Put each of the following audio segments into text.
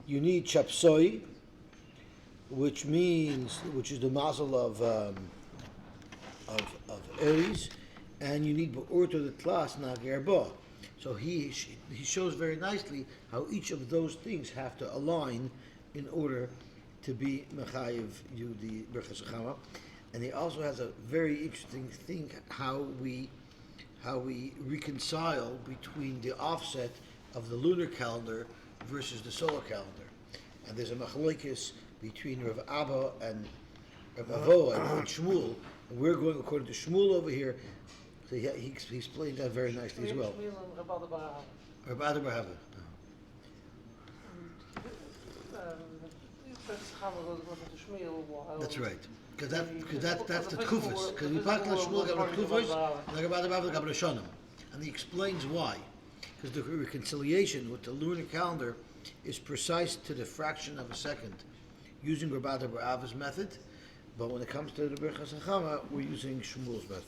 you need chapsoi, which is the mazel of Aries, and you need be'urto the tlas nager ba. So he shows very nicely how each of those things have to align in order to be mechayev you the Brachos Chama. And he also has a very interesting thing how we reconcile between the offset of the lunar calendar versus the solar calendar. And there's a machlokes between Rav Abba and Rav Avoa and Shmuel, and we're going according to Shmuel over here. So he explained that very nicely as well. Rav Adar. That's right. Because that's the Tkufas. Because we back to Shmuel got Tkufas, and Rav Adar got Rishonim. And he explains why. Because the reconciliation with the lunar calendar is precise to the fraction of a second, using Rav Adar B'Ava's method. But when it comes to the Brachos Chama, we're using Shmuel's method.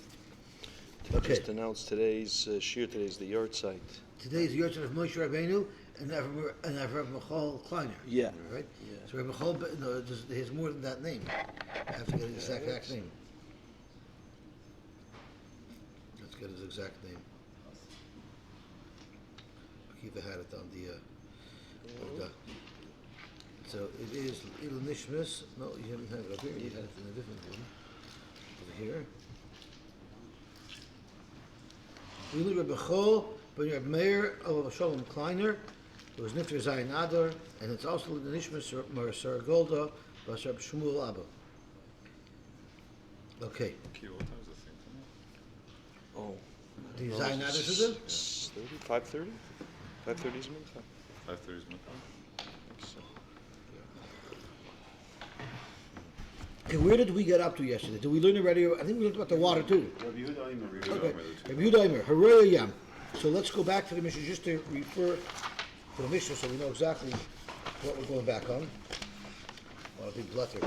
Okay. Just announced today's shiur. Today's the yard site. Today's the yard site of Moshe Rabbeinu and Rav Michal Kleinerer. Yeah. Right? Yeah. So Rav Michal, no, there's more than that name. I have to get his exact name. Let's get his exact name. Kiva had it on the so it is Il Nishmas. No, you haven't had it up here. You had it in a different one. Over here. We look at Bechol, but you have Meir of Shalom Kleinerer. It was Nifter Zayin Adar, and it's also the Nishmas Mar Gאלדא, Basar Shmuel Abba. Okay. Oh. The Zayin Adar to do? 5:30? 5:30 is Mincha. 5:30 is Mincha. Okay, where did we get up to yesterday? Did we learn already? I think we learned about the water too. Rabbi Yehuda Aimer. Okay. Rabbi Yehuda Aimer, Haraya Yam. So let's go back to the Mishnah just to refer to the Mishnah so we know exactly what we're going back on. Well, a big letter.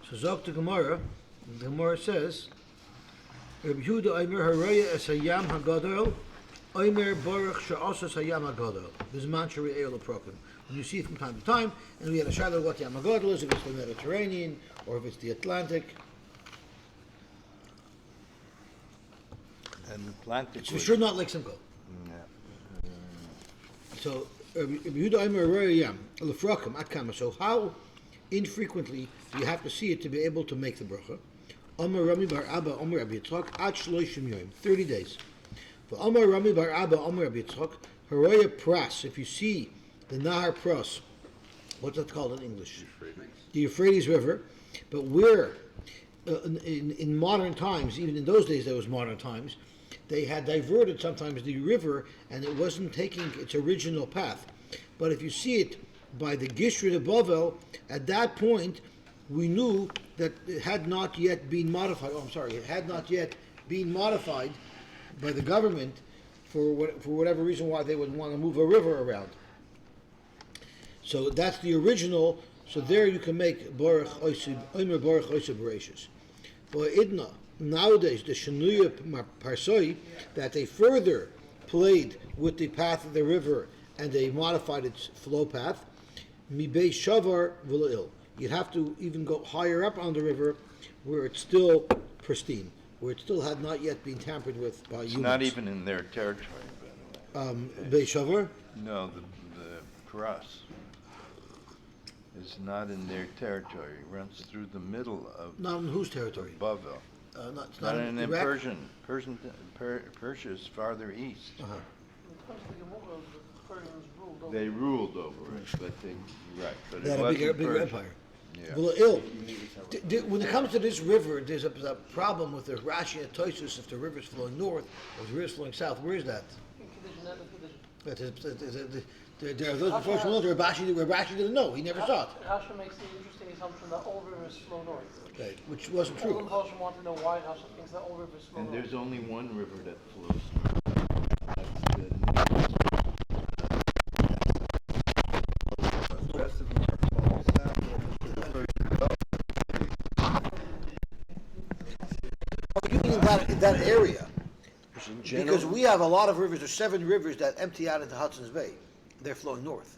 So Zog to Gemara. The Gemara says, Rabbi Yehuda Aimer, Haraya es hayam hagadol, Aimer baruch she'asas hayam hagadol. This is man she're'el aprokim. And you see it from time to time, and we had a shadow of what Yam HaGadol is, if it's the Mediterranean, or if it's the Atlantic. And Atlantic. It's for sure not Lake Simcoe. Yeah. So, Yehuda Aimer Roya Yam, Lefrakim, Akama. So how infrequently do you have to see it to be able to make the bracha? Amar Rami Bar Abba, Amar Rabbi Yitzchak, Ad Shloishim Yom, 30 days. For Amar Rami Bar Abba, Amar Rabbi Yitzchak, Haroya Pras, if you see the Nahar Pras, what's that called in English? The Euphrates River. But where, in modern times, even in those days there was modern times, they had diverted sometimes the river and it wasn't taking its original path. But if you see it by the Gishra de Bavel, at that point we knew that it had not yet been modified. It had not yet been modified by the government for whatever reason why they would want to move a river around. So that's the original. So there you can make Baruch Oisib, Omer Baruch Oisib Bereshis. But Idna, nowadays, the Shanuya Parsoi, that they further played with the path of the river and they modified its flow path, Mibei Shavar V'La'il. You'd have to even go higher up on the river where it's still pristine, where it still had not yet been tampered with by humans. It's not even in their territory, by the way. Bei Shavar? No, the Paras is not in their territory. It runs through the middle of Not in whose territory? Bavel. It's not in Iraq? Persian. Persia is farther east. Uh-huh. They ruled over it, but but They it had a wasn't bigger Persia. empire. Yeah. Well, when it comes to this river, there's a problem with the Rashi and Tosus if the river's flowing north or if the river's flowing south. Where is that? There are those before Shmuel where Rashi didn't know. He never saw it. Rashi makes the interesting assumption that all rivers flow north. Okay, which wasn't All true. the Choshen want to know why Rashi thinks that all rivers flow And north. there's only one river that flows north. That's the Nile. The rest of them are In that area, In general, because we have a lot of rivers. There's 7 rivers that empty out into Hudson's Bay. They're flowing north.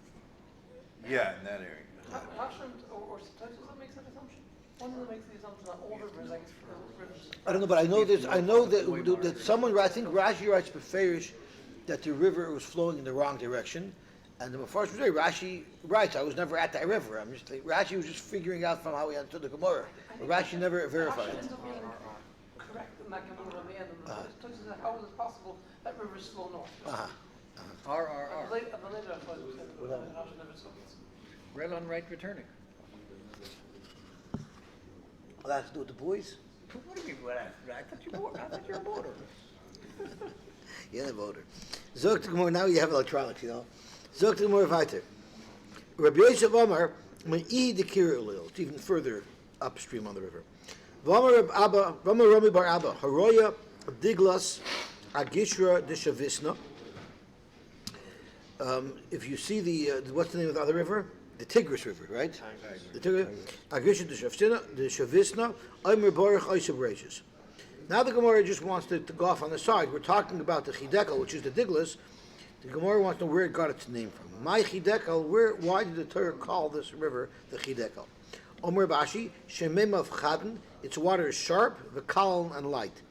Yeah, in that area. How shouldn't, or sometimes does that make that assumption? One of them makes the assumption that all rivers, like rivers. I don't know, but I know this. I know that someone. I think Rashi writes beferish that the river was flowing in the wrong direction, and the first day Rashi writes, "I was never at that river." I'm just Rashi was just figuring out from how he understood the Gemara. But Rashi never verified it. Ends up being correct in that Gemara at the end. And how is it possible that rivers flow north? R. The later I thought it was that Rashi never saw it. Red on right returning. Well, that has to do with the boys. What do you mean? I thought you were a voter. You're the voter. Zog to Gemara. Now you have electronics, you know. Zog to Gemara weiter. Rabbi Yosef Omar, Me'i de Kirulil. It's even further upstream on the river. V'Omar Reb Abba, V'Omar Rami Bar Abba, Haroya Diglas Agishra de Shavisna. If you see the what's the name of the other river? The Tigris River, right? The Tigris. Agishra de Shavisna. Omer Baruch Oisha Brachos. Now the Gemara just wants to go off on the side. We're talking about the Chidekel, which is the Diglas. The Gemara wants to know where it got its name from. My Chidekel, why did the Torah call this river the Chidekel? Omer Bashi, Shemem of Chaden, its water is sharp, v'kalon, and light.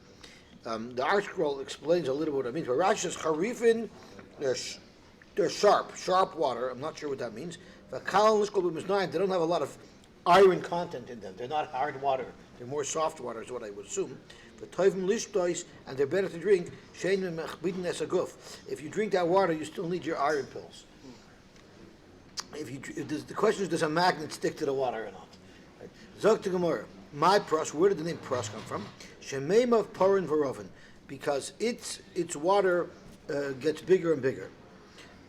The Art Scroll explains a little bit what it means. But Rashi says, Charifin, they're sharp water. I'm not sure what that means. V'kalon, they don't have a lot of iron content in them. They're not hard water. They're more soft water, is what I would assume. And they're better to drink. If you drink that water, you still need your iron pills. The question is, does a magnet stick to the water or not? Zog to Gemara. My pros. Where did the name pros come from? Shemeim of Porin Varovin, because its water gets bigger and bigger.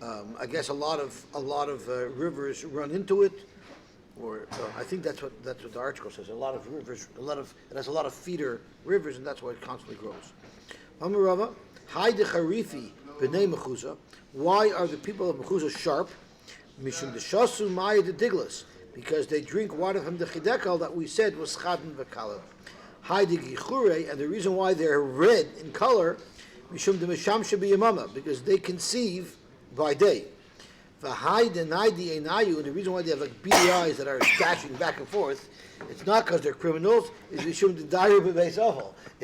I guess a lot of rivers run into it. Or I think that's what the article says. A lot of rivers, it has a lot of feeder rivers, and that's why it constantly grows. Amarava, Hai de Charifi b'nei Mechuzah. Why are the people of Mechuzah sharp? Mishum deshasu maya de Diglas, because they drink water from the Chidekel that we said was Chaden v'Kalel. Hai de Gichure, and the reason why they're red in color, Mishum de Misham Shabiyamama, because they conceive by day. And the reason why they have like beady eyes that are dashing back and forth, it's not because they're criminals, it's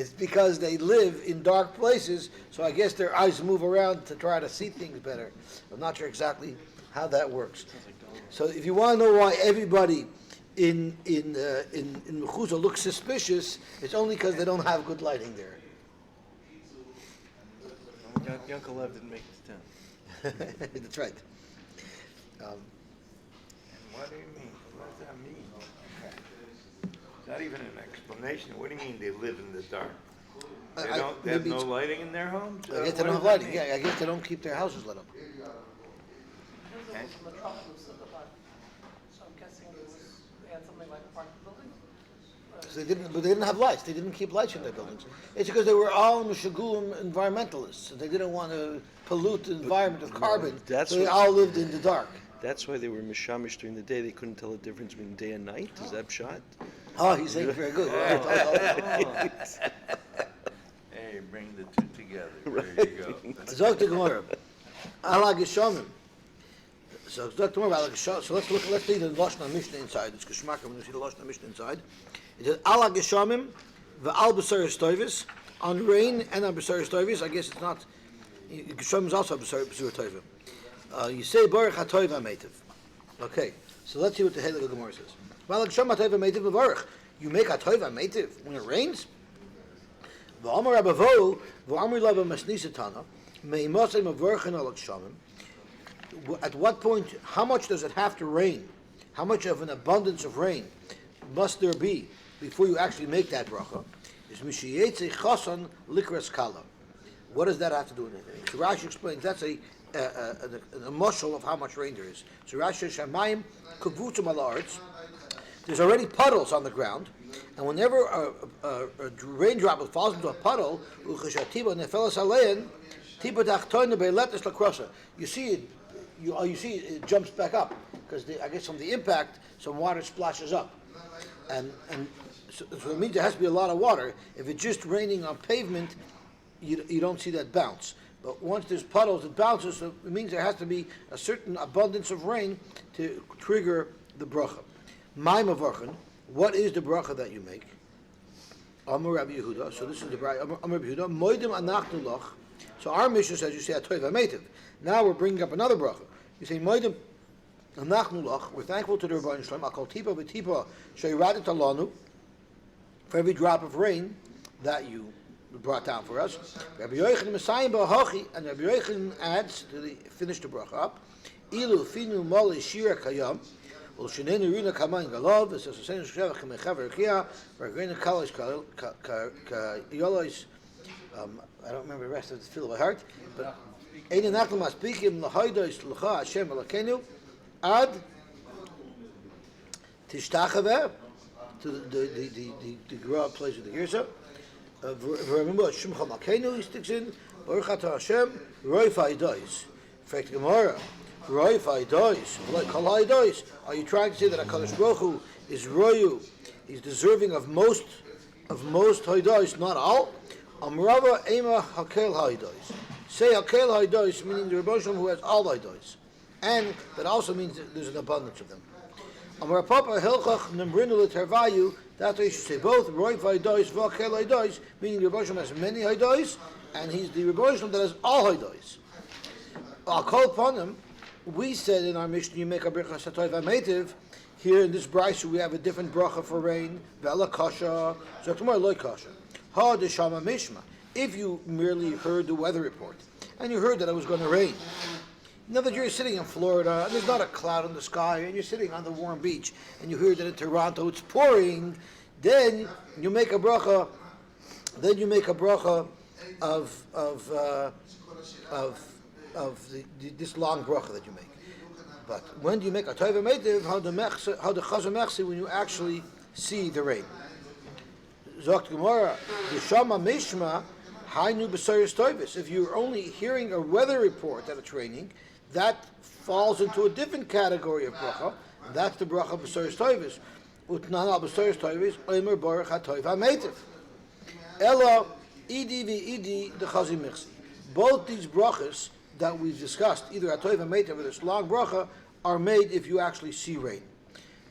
because they live in dark places, so I guess their eyes move around to try to see things better. I'm not sure exactly how that works. So if you want to know why everybody in Mechuzah looks suspicious, it's only because they don't have good lighting there. Uncle Lev didn't make it to 10. That's right. And what do you mean? What does that mean? It's not even an explanation. What do you mean they live in the dark? They have no lighting in their homes? I guess they don't have lighting. Yeah, I guess they don't keep their houses lit up. From the Metropolis at the time. So I'm guessing they had something like apartment buildings. So they didn't have lights. They didn't keep lights in their buildings. It's because they were all Meshagulim environmentalists. So they didn't want to pollute the environment with carbon. So they all lived in the dark. That's why they were mishamish during the day. They couldn't tell the difference between day and night. Is that pshat? Oh, he's saying very good. Hey, bring the two together. There you go. Zog to Gemara. Ala Geshomim. So Zog to Gemara. So let's see the Lashon Mishnah inside. It's Geschmack when we see the Lashon Mishnah inside. It says Ala Geshomim ve'al B'saris Tovis, on rain and on B'saris Tovis. I guess it's not. Geshomim is also B'saris Tovis. You say Baruch HaTov HaMeitiv. Okay, so let's see what the head of the Gemara says. Baruch HaTov HaMeitiv Baruch. You make HaTov HaMeitiv when it rains? V'amar Rabavo v'amar Lava Masnisatana me'imosei Mavarchen Al Geshomim. At what point, how much does it have to rain? How much of an abundance of rain must there be before you actually make that bracha? Is Mishiyetze Chasan Likras Kala. What does that have to do with anything? So Rashi explains that's a mushal of how much rain there is. So Rashi says, Shamayim Kavutum Al Arts. There's already puddles on the ground, and whenever a raindrop falls into a puddle, you see it. You see it jumps back up because I guess from the impact, some water splashes up, and so it means there has to be a lot of water. If it's just raining on pavement, you don't see that bounce. But once there's puddles, it bounces, so it means there has to be a certain abundance of rain to trigger the bracha. My mavarchen, what is the bracha that you make? Amar Rabbi Yehuda, so this is the bracha. Amar Rabbi Yehuda, moedim anachnu lach. So our mission says you say atoy v'ametiv. Now we're bringing up another bracha. You say moedim anachnu lach. We're thankful to the Rebbeinu Shalom. Akol tipa v'tipa sheiradet alanu, for every drop of rain that you brought down for us. Rabbi Yochanan Messiah b'hachi, and Rabbi Yochanan adds to finish the bracha up. Ilu finu moli shiur kayam. Well, shenenu rina kamayin galov. It says shenenu shevach mechaver kia. V'agreinu kalish kayolois. I don't remember the rest of the feel of my heart. But Eina nachlam aspikim l'haydos l'cha Hashem Elokeinu ad tishtachaveh, to the grow up place of the Girsa. Remember Shimcha Malkeinu he sticks in. Baruch Atah Hashem Roif Haidois. Fact Gemara Roif Haidois. Like Kol Haidois. Are you trying to say that HaKadosh Baruch Hu is Royu? He's deserving of most Haidois, not all. Amrava Ema Hakel Haidois. Say Hakel Haidois, meaning the Rebbe Shalom who has all Haidois, and that also means that there's an abundance of them. Amar Papa Hilchach Nembrinu L'Tervayu. That's why you should say both Roif Haidois V'Hakel Haidois, meaning the Rebbe Shalom has many Haidois, and he's the Rebbe Shalom that has all Haidois. I'll call upon him. We said in our mission, you make a bracha satoy v'ametiv. Here in this brayso, we have a different bracha for rain. Ve'ala kasha, so tomorrow loy kasha. Ha deshama mishma. If you merely heard the weather report and you heard that it was going to rain, now that you're sitting in Florida and there's not a cloud in the sky and you're sitting on the warm beach and you hear that in Toronto it's pouring, then you make a bracha. Then you make a bracha of this long bracha that you make. But when do you make a toiv v'ametiv? How the chazon mechsi when you actually see the rain? Zokt Gemara, Yeshama Mishma, Hainu B'Soyos Toivis. If you're only hearing a weather report that it's raining, that falls into a different category of bracha, and that's the bracha B'Soyos Toivis. Utnana B'Soyos Toivis, Omer Baruch HaToiv HaMeitiv. Ela Idi v'Idi D'Chazim Mechsi. Both these brachas that we've discussed, either HaToiv HaMeitiv or this long bracha, are made if you actually see rain.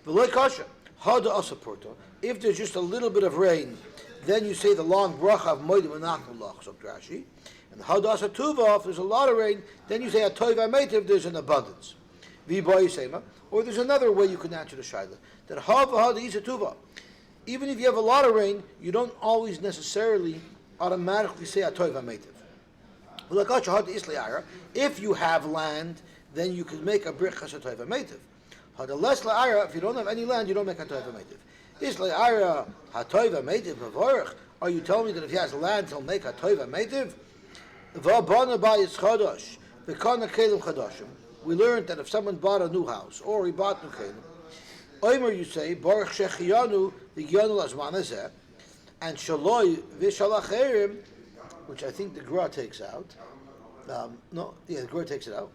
V'loi kasha, Hada Asaporta. If there's just a little bit of rain, then you say the long bracha of Moedim Anachnu Lach, so Rashi. And Hada Asatuva, if there's a lot of rain, then you say HaToiv HaMeitiv, there's an abundance. V'boy Yisema. Or there's another way you can answer the shaila, that Hava Hada Isatuva. Even if you have a lot of rain, you don't always necessarily automatically say HaToiv HaMeitiv. If you have land, then you can make a bracha HaToiv HaMeitiv. If you don't have any land, you don't make HaToiv HaMeitiv. Are you telling me that if he has land, he'll make HaToiv HaMeitiv? We learned that if someone bought a new house, or he bought new kelim, Omer you say, Baruch Shechiyanu v'Giyanu Lazman Hazeh, and Shaloi v'Shalacherim, which I think the Gra takes out. The Gra takes it out.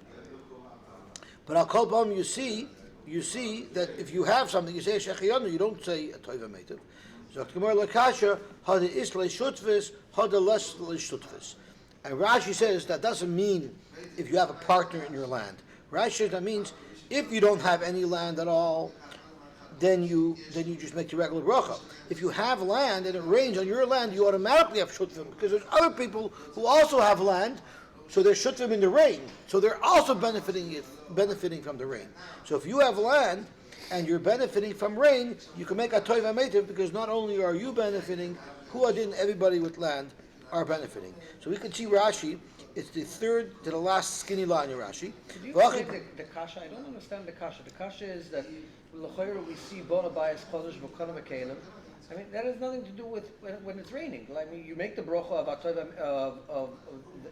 But I'll call upon you see that if you have something, you say Shechiyanu, you don't say a Toiv HaMeitiv. Zokt Gemara L'Kasha, Hada Is Le'Shutvis, Hada Les Le'Shutvis. And Rashi says that doesn't mean if you have a partner in your land. Rashi says that means if you don't have any land at all, then you just make the regular bracha. If you have land and it rains on your land, you automatically have shutvim, because there's other people who also have land, so they're shutvim in the rain. So they're also benefiting from the rain. So if you have land and you're benefiting from rain, you can make a toiv HaMeitiv, because not only are you benefiting, everybody with land are benefiting. So we can see Rashi. It's the third to the last skinny line in Rashi. Could you explain the kasha? I don't understand the kasha. The kasha is that l'chayra we see bona bayis chodesh v'kana v'kelim. I mean, that has nothing to do with when it's raining. I mean, you make the bracha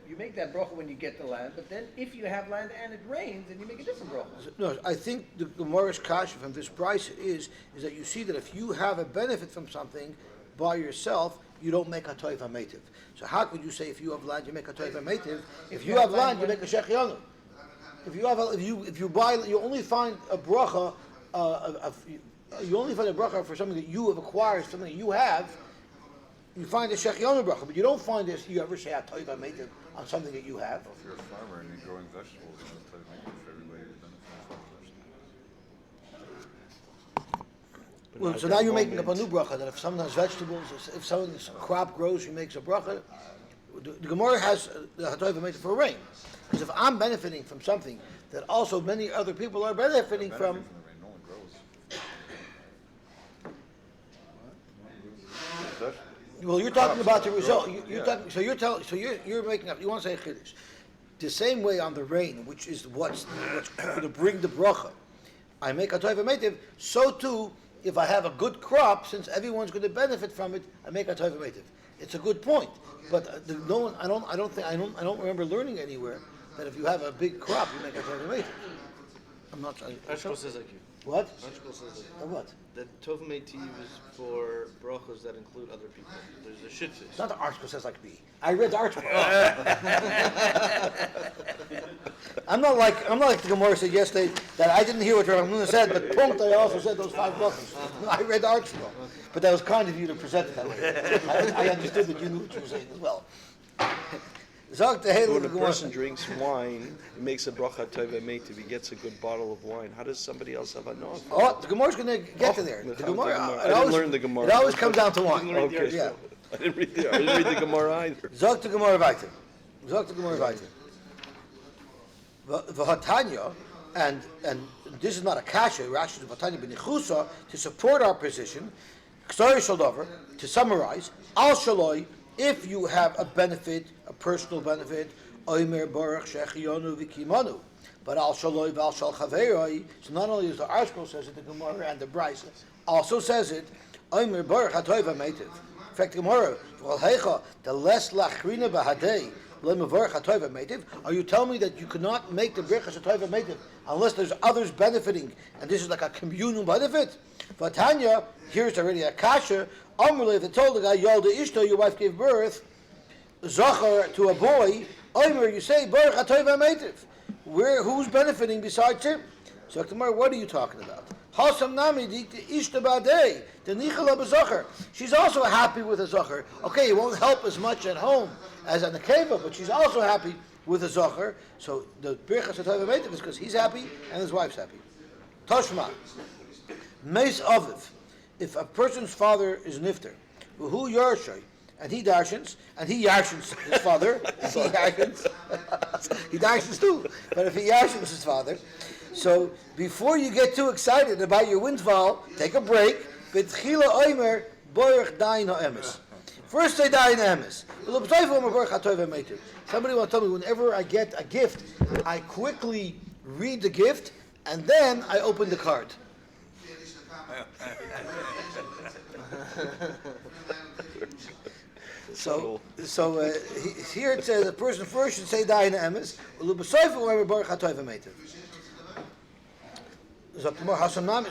you make that bracha when you get the land, but then if you have land and it rains, then you make a different bracha. No, I think the Gemara's kasha from this price is that you see that if you have a benefit from something by yourself, you don't make a toiv HaMeitiv. So how could you say if you have land you make a toiv HaMeitiv? If you have land you make a shechiyanu. If you only find a bracha. You only find a bracha for something that you have acquired, something that you have. You find a shechionu bracha, but you don't find this. You ever say "Atoiv Hametiv" on something that you have? Well, if you're a farmer and you're growing vegetables, you know, try to make it for everybody who benefits from vegetables. Well, so now you're making up a new bracha that if someone has vegetables, if someone's crop grows, he makes a bracha. The Gemara has the Atoiv Hametiv for rain, because if I'm benefiting from something that also many other people are benefiting from. The rain, no one grows. Well, you're talking about the result. You're making up. You want to say chiddush. The same way on the rain, which is what's going to bring the bracha. I make a toiv hametiv. So too, if I have a good crop, since everyone's going to benefit from it, I make a toiv hametiv. It's a good point, but no one. I don't remember learning anywhere that if you have a big crop, you make a toiv hametiv. I'm not. Brachos says like you. What? Brachos says like you. What? That Tov Meitiv is for brachos that include other people. There's a shitfish. It's not the article says like me. I read the article. I'm not like the Gemara said yesterday that I didn't hear what Rav Nuna said, but punkt I also said those 5 brachos. No, I read the article, but that was kind of you to present it that way. I understood that you knew what you were saying as well. When a person drinks wine, he makes a bracha Tov Hametiv, he gets a good bottle of wine. How does somebody else have a no? Oh, the Gemara's going to get to there. The Gemara. I didn't learn the Gemara. It always comes down to wine. Okay. Yeah. I didn't read the Gemara either. Zog the Gemara weiter. V'hatanya, and this is not a kasha. Rashi v'hatanya b'nichusa to support our position. Ksari shaldover, to summarize, al shaloi, if you have a benefit, a personal benefit, oimer baruch shechionu v'kimanu, but al shaloi v'al shal chaveroi. So not only does the article says it, the Gemara and the Brachos also says it. Oimer baruch hatoiv hametiv. In fact, the Gemara, the less lachrina b'hadei. Are you telling me that you cannot make the Brachos Atoiv Hametiv unless there's others benefiting, and this is like a communal benefit? But Tanya, here's already a kasha. Amrullah, if they told the guy, Yolda Ishto, your wife gave birth, Zachar to a boy, Omer, you say Baruch Atoiv Hametiv. Who's benefiting besides him? So Gemara, what are you talking about? Hasam nami dikta ishta badei the nichala b'zachar. She's also happy with a zachar. Okay, it won't help as much at home as an akeva, but she's also happy with a zachar. So the Brachos Atoiv Hametiv is because he's happy and his wife's happy. Toshma meis aviv. If a person's father is nifter, who yarshay, and he darshins, and he yarshins his father, he darshins too. But if he yarshins his father. So before you get too excited about your windfall, take a break. First say dayin ha'emes. Somebody will tell me whenever I get a gift, I quickly read the gift and then I open the card. So here it says a person first should say dayin ha'emes.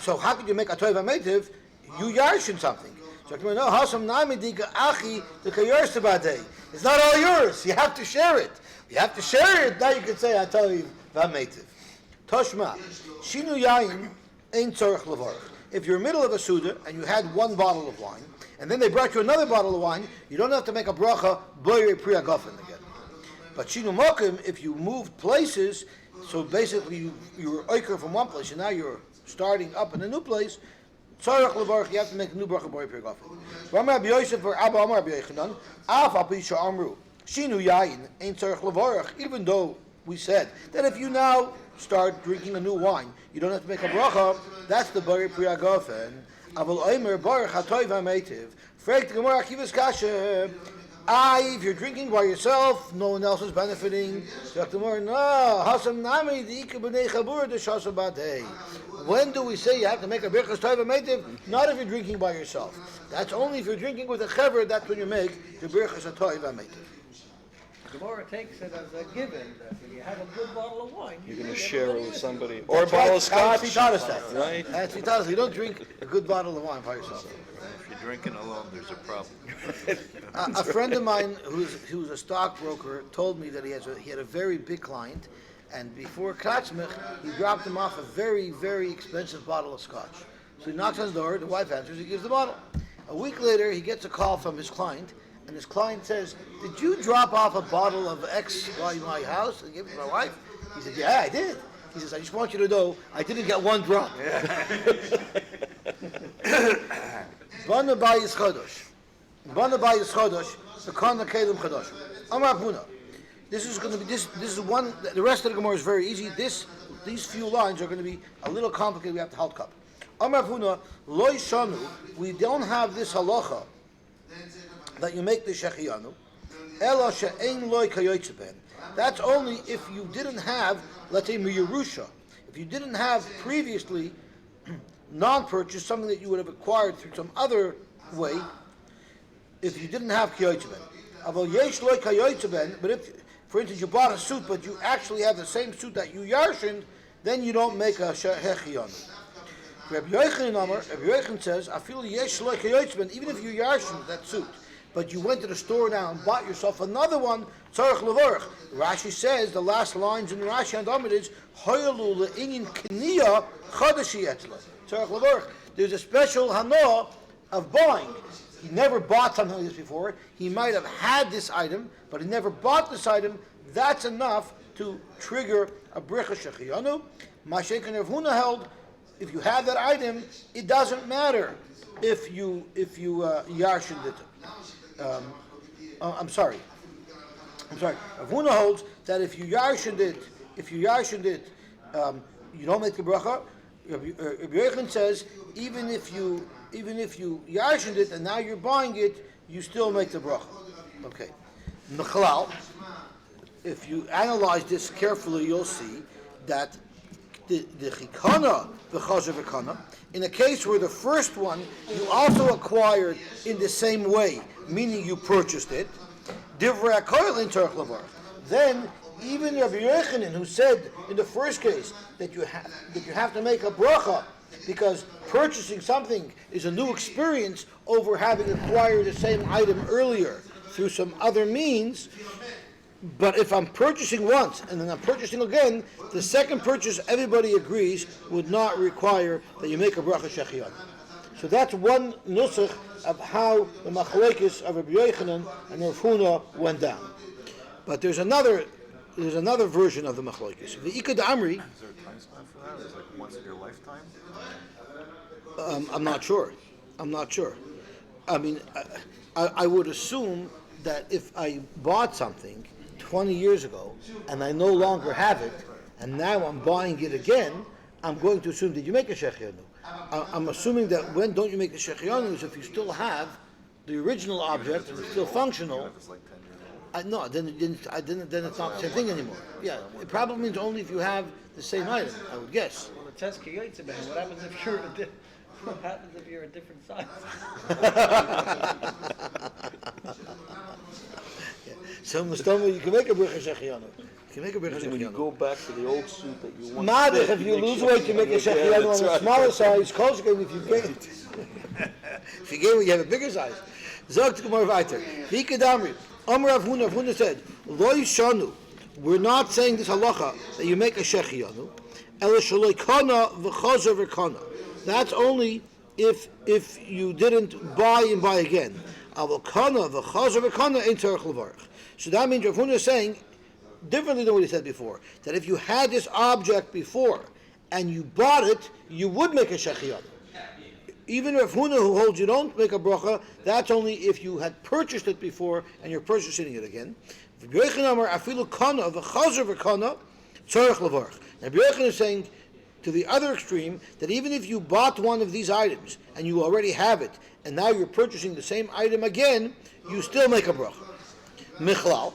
So how could you make a toiv hametiv? You yarshin something. So no, hasam nami dika achi the kayarsa badei. It's not all yours. You have to share it. You have to share it. Now you can say a toiv hametiv. Toshma shinu yayin ein tzorich levarach. If you're in the middle of a suda and you had one bottle of wine, and then they brought you another bottle of wine, you don't have to make a bracha boyre priya gofen again. But shinu mokim, if you moved places. So basically, you were oiker from one place, and now you're starting up in a new place. Tzarech levarach, you have to make a new bracha b'orei pirgafen. Ramar Rabbi Yosef or Abba Amar Rabbi Yechanan, af al pi she'amru shinu yayin ein tzarech levarach. Even though we said that if you now start drinking a new wine, you don't have to make a bracha. That's the b'orei pirgafen. Aval oimer baruch hatoiv hametiv. Fregt Gemara Akivas kasha. If you're drinking by yourself, no one else is benefiting. When do we say you have to make a Brachos Atoiv Hametiv? Not if you're drinking by yourself. That's only if you're drinking with a chaver, that's when you make the Brachos Atoiv Hametiv. Gemara takes it as a given that when you have a good bottle of wine, you're going to share it with somebody. Or a bottle of scotch. Right? That's you don't drink a good bottle of wine by yourself. If you're drinking alone, there's a problem. A friend of mine who's a stockbroker told me that he had a very big client, and before Kratzmich, he dropped him off a very, very expensive bottle of scotch. So he knocks on his door, the wife answers, he gives the bottle. A week later, he gets a call from his client, and his client says, "Did you drop off a bottle of X by my house and give it to my wife?" He said, "Yeah, I did." He says, "I just want you to know, I didn't get one drop." Bana bayis chodosh. Bana bayis chodosh. V'kana kelim chodosh. Amar Huna. This is going to be this is one. The rest of the Gemara is very easy. These few lines are going to be a little complicated. We have to halt up. Amar Huna loy shanu. We don't have this halacha that you make the shechiyanu. Ela she'ein loy kayotze ben. That's only if you didn't have, let's say, miyerusha. If you didn't have previously non-purchase, something that you would have acquired through some other way, if you didn't have kayotze ben. Aval yesh loy kayotze ben. But if, for instance, you bought a suit, but you actually have the same suit that you yarshined, then you don't make a shechiyanu. Rabbi Yochanan says, I feel yesh loy kayotze ben, even if you yarshined that suit, but you went to the store now and bought yourself another one, tzarech levorach. Rashi says, the last lines in Rashi and Amid is, hoyalu le'inyin kniya chadashi etzla. Tzarech levorach. There's a special hana of buying. He never bought something like this before. He might have had this item, but he never bought this item. That's enough to trigger a brecha shechiyanu. Mashenk and Rav Huna held, if you have that item, it doesn't matter if you yarshined it. I'm sorry. Rav Huna holds that if you yarshined it, you don't make the bracha. Rabbi Yochanan says even if you yarshined it and now you're buying it, you still make the bracha. Okay. Mcgillvray, if you analyze this carefully, you'll see that the chikana, the chaburah, in a case where the first one you also acquired in the same way, meaning you purchased it, divrei hakoil in tzarech levar. Then even Rabbi Yochanan, who said in the first case that you have to make a bracha because purchasing something is a new experience over having acquired the same item earlier through some other means. But if I'm purchasing once and then I'm purchasing again, the second purchase, everybody agrees, would not require that you make a bracha shechiyanu. So that's one nusach of how the machlokes of Rabbi Yochanan and Rav Huna went down. But there's another version of the machlokes. The Ikad Amri. Is there a time span for that? Is it like once in your lifetime? I'm not sure. I mean, I would assume that if I bought something 20 years ago and I no longer have it, and now I'm buying it again, I'm going to assume, did you make a shechiyanu? I'm assuming that when don't you make the shechiyanu is if you still have the original object and it's still functional. If it's like 10 years old. No, then it's not the same thing anymore. Yeah, it probably means only if you have the same item, I would guess. Well, it says kiyotze ben. What happens if you're a different size? So Mustama, you can make a bracha shechiyanu. When you go back to the old suit that you want. Madach, if you lose weight, you make a shechiyanu on a smaller size. Koshkin, if you gain, if you gain, you have a bigger size. Zogt Gemara weiter. Vikadamri. Amar Rav Huna said, Lo yishanu. We're not saying this halacha that you make a shechiyanu. Ela shaloi kana v'chazer v'kana. That's only if you didn't buy and buy again. Aval kana v'chazer v'kana ain't tzarech levarach. So that means Rav Huna is saying differently than what he said before. That if you had this object before and you bought it, you would make a shechiyanu. Even Rav Huna, who holds you don't make a bracha, that's only if you had purchased it before and you're purchasing it again. Rabbi Yochanan is saying to the other extreme that even if you bought one of these items and you already have it and now you're purchasing the same item again, you still make a bracha. Michlal,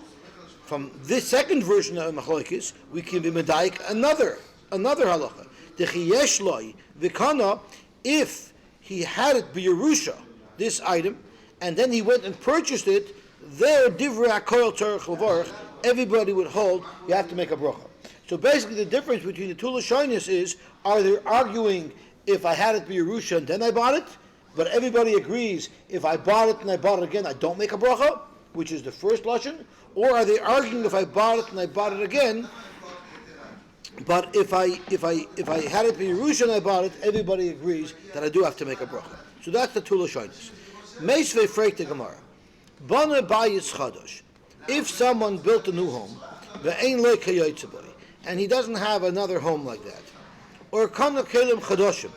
from this second version of machlokes, we can be medayik another halacha. Dechi yesh loi v'kana, if he had it b'Yerusha, this item, and then he went and purchased it, there divrei hakoil tzarech levarach, everybody would hold you have to make a bracha. So basically the difference between the two lashonos is, are they arguing if I had it b'Yerusha and then I bought it, but everybody agrees if I bought it and I bought it again, I don't make a bracha, which is the first lashon, or are they arguing if I bought it and I bought it again, but if I had it b'Yerusha and I bought it, everybody agrees that I do have to make a bracha. So that's the two lashonos. Meisvei freit the Gemara. Bana bayis chadosh. If someone built a new home, ve'ein lo kayotze boy, and he doesn't have another home like that, or kana kelim chadoshim,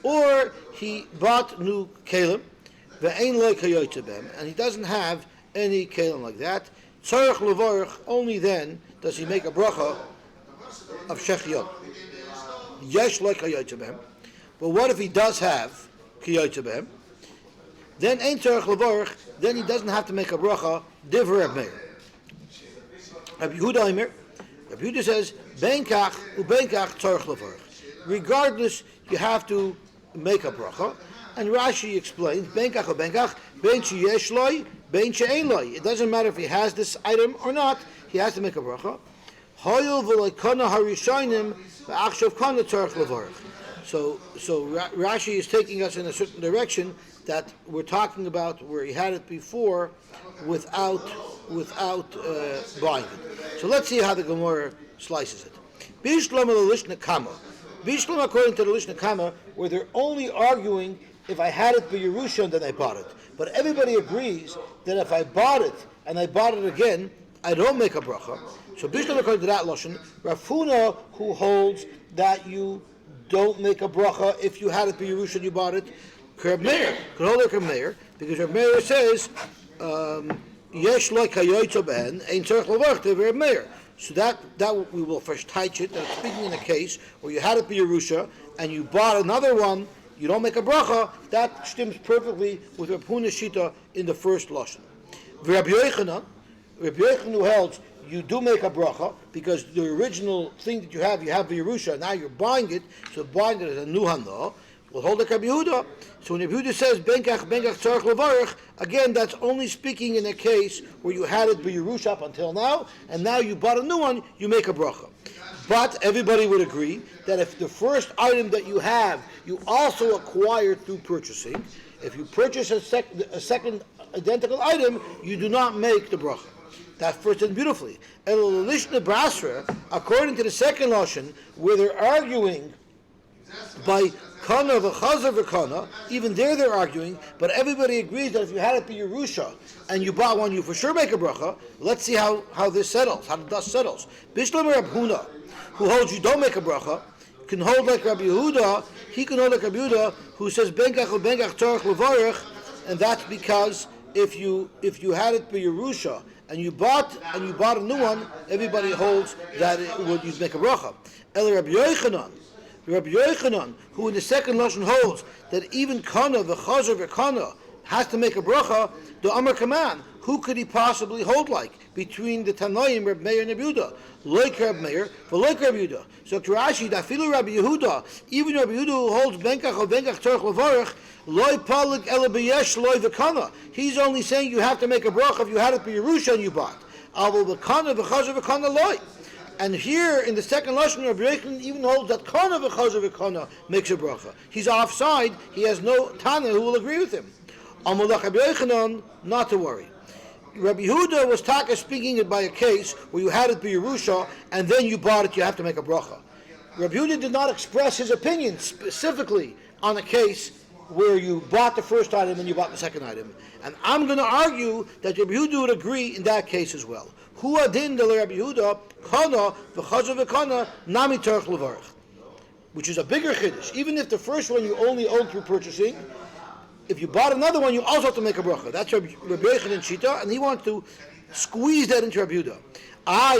or he bought new kelim, ve'ein lo kayotze bem, and he doesn't have any kelim like that, tzarech levarich, only then does he make a bracha of shechiot. Yesh lo kayotze bem. But what if he does have kayotze bem? Then ein tzarech levarich, then he doesn't have to make a bracha divrei Reb Meir. Rabbi Yehuda says, Benkach ubenkach tzarech levarich. Regardless, you have to make a bracha. And Rashi explains, Benkach ubenkach, ben sheyesh loy, ben she'ein loy. It doesn't matter if he has this item or not, he has to make a bracha. Hoyel v'loikana harishonim v'achshav kana tzarech levarich. So Rashi is taking us in a certain direction that we're talking about where he had it before without buying it. So let's see how the Gemara slices it. Bishlam l'lishna kama. Bishlam, according to the Lishna Kama, where they're only arguing if I had it by Yerusha and then I bought it. But everybody agrees that if I bought it and I bought it again, I don't make a bracha. So Bishlam, according to that Lashon, Rafuna, who holds that you don't make a bracha if you had it by Yerusha and you bought it, Reb Meir, could hold like Reb Meir, because Reb Meir says, Yesh lo kayotze ben, ein tzarech levarich to Reb Meir. So that we will first touch it. That speaking in a case where you had it by Yerusha and you bought another one, you don't make a bracha. That stems perfectly with Reb Huna's shita in the first lashon. Rabbi Yochanan who holds you do make a bracha because the original thing that you have by Yerusha. Now you're buying it, so buying it is a new hana. We'll hold like Rabbi Yehuda. So when Rabbi Yehuda says benkach tzarech levarich, again that's only speaking in a case where you had it by Yerusha up until now, and now you bought a new one, you make a bracha. But everybody would agree that if the first item that you have, you also acquired through purchasing, if you purchase a second identical item, you do not make the bracha. That first and beautifully. According to the second lashon, where they're arguing by kana v'chazer v'kana, even there they're arguing, but everybody agrees that if you had it by Yerusha and you bought one, you for sure make a bracha. Let's see how this settles, how the dust settles. Bishlam Reb Huna, who holds you don't make a bracha, can hold like Rabbi Yehuda. He can hold like Rabbi Yehuda, who says benkach tzarech levarich, and that's because if you had it by Yerusha and you bought a new one, everybody holds that you'd make a bracha. El Rabbi Yochanan, who in the second lashon holds that even kana v'chazer v'kana has to make a bracha, the Amar Kaman, who could he possibly hold like between the Tanoim, Reb Meir and Reb Yehuda? Like Reb Meir, but like Reb Yehuda. So to Rashi, dafilu Rabbi Yehuda, even Rabbi Yehuda who holds benkach tzarech levarich, loy palik ela b'yesh loy v'kana. He's only saying you have to make a bracha if you had it by Yerusha and you bought. Avol v'kana v'chazer v'kana loy. And here in the second lashon, Rabbi Yochanan even holds that kana v'chazer v'kana makes a bracha. He's offside. He has no Tana who will agree with him. Amalach Rabbi Yochanan, not to worry. Rabbi Yehuda was speaking it by a case where you had it by Yerusha and then you bought it. You have to make a bracha. Rabbi Yehuda did not express his opinion specifically on a case where you bought the first item and you bought the second item. And I'm going to argue that Rabbi Yehuda would agree in that case as well. Hu adin de Rabbi Yehuda kana v'chazer v'kana nami tzarech levarich, which is a bigger chiddush. Even if the first one you only owned through purchasing, if you bought another one, you also have to make a bracha. That's Rabbi Yochanan shita, and he wants to squeeze that into Rabbi Yehuda.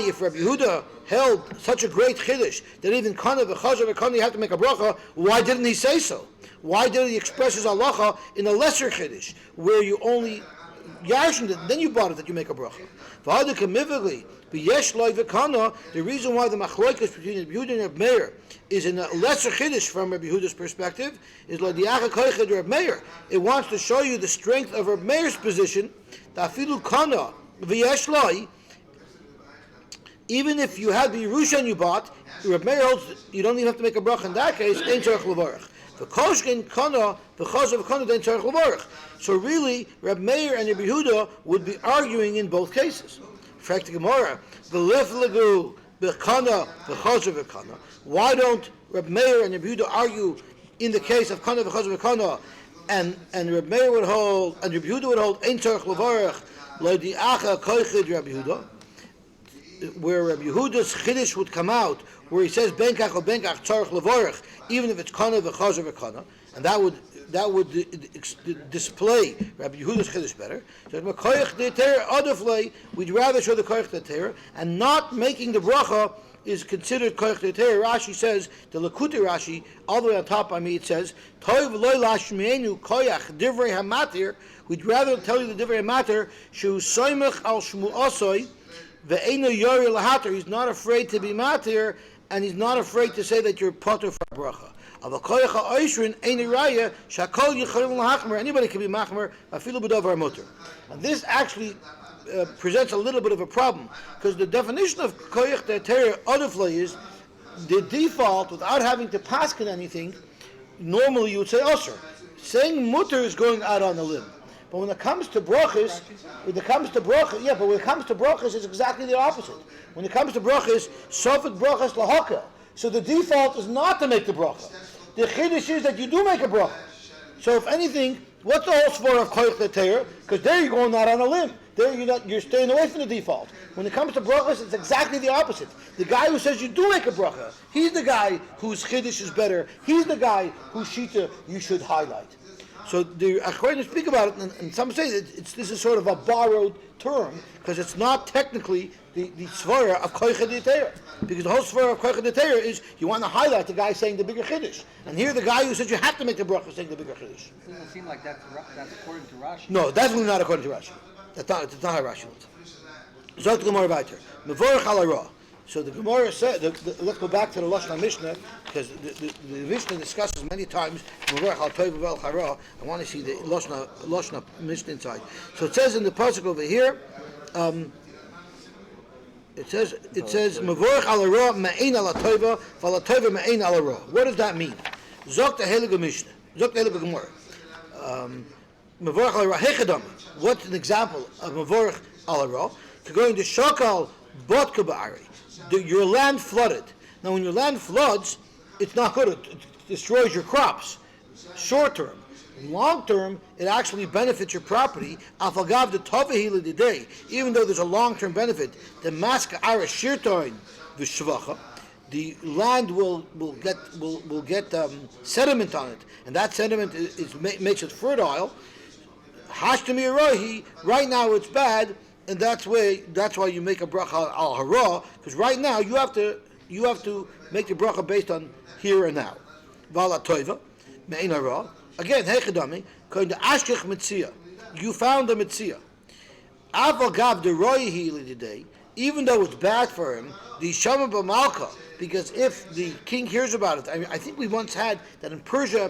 If Rabbi Yehuda held such a great chiddush that even kana v'chazer v'kana you have to make a bracha, why didn't he say so? Why did he express his halacha in a lesser chiddush where you only yarshened it, then you bought it that you make a bracha? The reason why the machloikas between Rabbi Yehuda and Rabbi Meir is in a lesser chiddush from Rabbi Yehuda's perspective is l'diacha koicha de Rabbi Meir. It wants to show you the strength of Rabbi Meir's position. Afilu kana v'yesh loy. Even if you had the Yerusha and you bought, Rabbi Meir holds you don't even have to make a bracha in that case. Ein tzarech levarich. So really, Reb Meir and Rabbi Yehuda would be arguing in both cases. Why don't Reb Meir and Rabbi Yehuda argue in the case of kana v'chazer v'kana And Reb Meir would hold, and Reb Yehuda would hold, Ein tzarich levarach lo di'acha koichid Reb Yehuda, where Reb Yehuda's chiddush would come out, where he says benkach or benkach tzarich levarach, even if it's kana v'chazer v'kana, and that would display Rabbi Yehuda's chiddush better. So koich de'ter aduflei, we'd rather show the koich de'ter, and not making the bracha is considered koich de'ter. Rashi says, the Lakuti Rashi, all the way on top by me, it says, toiv loy lashmienu koyach divrei hamatir, we'd rather tell you the divrei hamatir, shu soymech al shmu osoi, ve'enu yori lahatir, he's not afraid to be matir, and he's not afraid to say that you're potter for a bracha. Anybody can be machmer, afilu b'davar muter. And this actually presents a little bit of a problem, because the definition of koyach de'ter aduflei is the default, without having to paskin anything. Normally you would say usher. Saying muter is going out on a limb. But when it comes to brachos, but when it comes to brachos, it's exactly the opposite. When it comes to brachos, sofet brachos lahaka. So the default is not to make the bracha. The chiddush is that you do make a bracha. So if anything, what's the whole svara of koyach de'ter? Because there you're going out on a limb. There you're staying away from the default. When it comes to brachos, it's exactly the opposite. The guy who says you do make a bracha, he's the guy whose chiddush is better. He's the guy whose shita you should highlight. So the Achronim speak about it, and some say that this is sort of a borrowed term, because it's not technically the svara of koyach de'ter. Because the whole svara of koyach de'ter is you want to highlight the guy saying the bigger chiddush. And here the guy who says you have to make the bracha saying the bigger chiddush. It doesn't seem like that's according to Rashi. No, that's really not according to Rashi. That's not how Rashi wants. Zok the Gemara weiter. Mevorach al hara. So the Gemara said, let's go back to the Lashon Mishnah, because the Mishnah discusses many times Mevorach al tov v'al hara. I want to see the Lashon Mishnah inside. So it says in the pasuk over here, it says Mevorach al hara ma'ein al tova v'al tova ma'ein al hara. What does that mean? Zok the Heilige Mishnah. Zok the Heilige Gemara. Mevorach al hara hechadam. What's an example of Mevorach al hara? Going to shakal botka ba'ari. Your land flooded. Now, when your land floods, it's not good. It destroys your crops. Short term. Long term, it actually benefits your property. Afagav the tovahila today, even though there's a long term benefit. The maska ara shirtoin v'shvacha. The land will get sediment on it, and that sediment makes it fertile. Hashtami arahi. Right now, it's bad. And that's why you make a bracha al hara, because right now you have to make the bracha based on here and now. Vala toiva, me'in hara. Again, hechadami, going to ashkech mitzia. You found a mitzia. Aval gav de roihi today, even though it's bad for him, the shama b'malka, because if the king hears about it, I think we once had that in Persia,